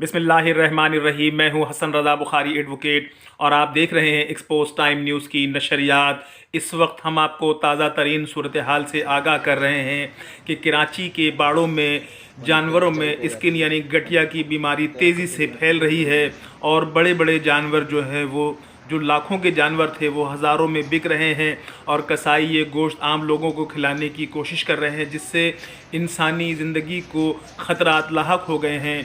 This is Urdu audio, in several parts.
بسم اللہ الرحمن الرحیم۔ میں ہوں حسن رضا بخاری ایڈوکیٹ اور آپ دیکھ رہے ہیں ایکسپوز ٹائم نیوز کی نشریات۔ اس وقت ہم آپ کو تازہ ترین صورتحال سے آگاہ کر رہے ہیں کہ کراچی کے باڑوں میں جانوروں میں اسکن یعنی گٹھیا کی بیماری تیزی سے پھیل رہی ہے اور بڑے بڑے جانور جو ہے وہ جو لاکھوں کے جانور تھے وہ ہزاروں میں بک رہے ہیں اور کسائی یہ گوشت عام لوگوں کو کھلانے کی کوشش کر رہے ہیں، جس سے انسانی زندگی کو خطرات لاحق ہو گئے ہیں۔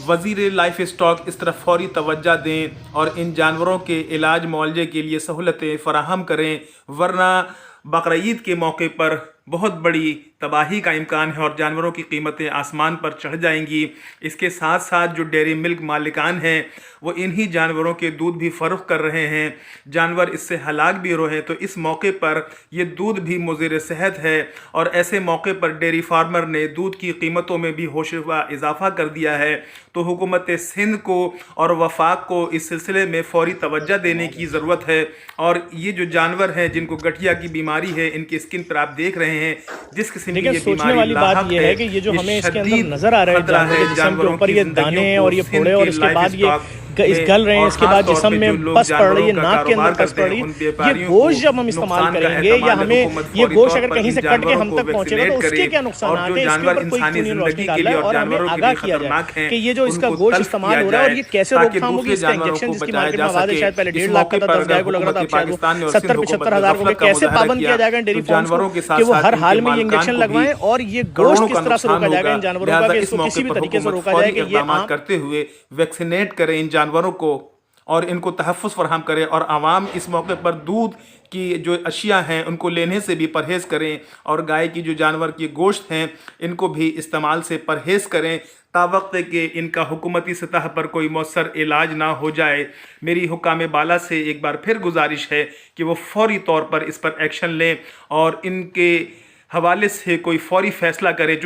وزیر لائف اسٹاک اس طرف فوری توجہ دیں اور ان جانوروں کے علاج معالجے کے لیے سہولتیں فراہم کریں، ورنہ بقرعید کے موقع پر بہت بڑی تباہی کا امکان ہے اور جانوروں کی قیمتیں آسمان پر چڑھ جائیں گی۔ اس کے ساتھ ساتھ جو ڈیری ملک مالکان ہیں وہ انہی جانوروں کے دودھ بھی فروخت کر رہے ہیں، جانور اس سے ہلاک بھی ہو رہے ہیں، تو اس موقع پر یہ دودھ بھی مضر صحت ہے اور ایسے موقع پر ڈیری فارمر نے دودھ کی قیمتوں میں بھی ہوشربا اضافہ کر دیا ہے۔ تو حکومت سندھ کو اور وفاق کو اس سلسلے میں فوری توجہ دینے کی ضرورت ہے، اور یہ جو جانور ہیں جن کو گٹھیا کی بیماری ہے، ان کی اسکن پر آپ دیکھ رہے ہیں جس قسم کی یہ سوچنے بیماری والی بات لاحق یہ ہے کہ یہ جو ہمیں اس کے اندر نظر آ رہا ہے جانور کے جسم کے اوپر یہ دانے اور یہ پھوڑے اور اس کے بعد یہ گل رہے ہیں، اس کے بعد جسم میں پس پڑ رہی ہے، ناک کے اندر پس پڑ رہی ہے، یہ گوشت جب ہم استعمال کریں گے یا ہمیں یہ گوشت اگر کہیں سے کٹ کے ہم تک پہنچے گا تو اس کے کیا نقصانات ہیں، اس کے اوپر کوئی کیوں نہیں روشنی ڈال رہا ہے اور ہمیں آگاہ کیا جائے کہ یہ جو اس کا گوشت استعمال ہو رہا ہے اور یہ کیسے روک تھام ہوگی۔ اس کا انجیکشن جس کی مارکیٹ میں آواز ہے شاید پہلے 1.5 لاکھ کا تھا، 10 گائے کو لگ رہا تھا، اب شاید وہ 70-75 ہزار کو، کیسے پابند کیا جائے گا ڈیری فارمز کو کہ وہ ہر حال میں یہ انجیکشن لگوائیں، اور یہ گوشت کس طرح سے روکا جائے گا ان جانوروں کا کہ اس کو کسی بھی طریقے سے روکا جائے کہ یہ عام کرتے ہوئے ویکسینیٹ کریں ان جانوروں کو اور ان کو تحفظ فراہم کریں، اور عوام اس موقع پر دودھ کی جو اشیاء ہیں ان کو لینے سے بھی پرہیز کریں، اور گائے کی جو جانور کی گوشت ہیں ان کو بھی استعمال سے پرہیز کریں تاوقت کہ ان کا حکومتی سطح پر کوئی مؤثر علاج نہ ہو جائے۔ میری حکام بالا سے ایک بار پھر گزارش ہے کہ وہ فوری طور پر اس پر ایکشن لیں اور ان کے حوالے سے کوئی فوری فیصلہ کرے۔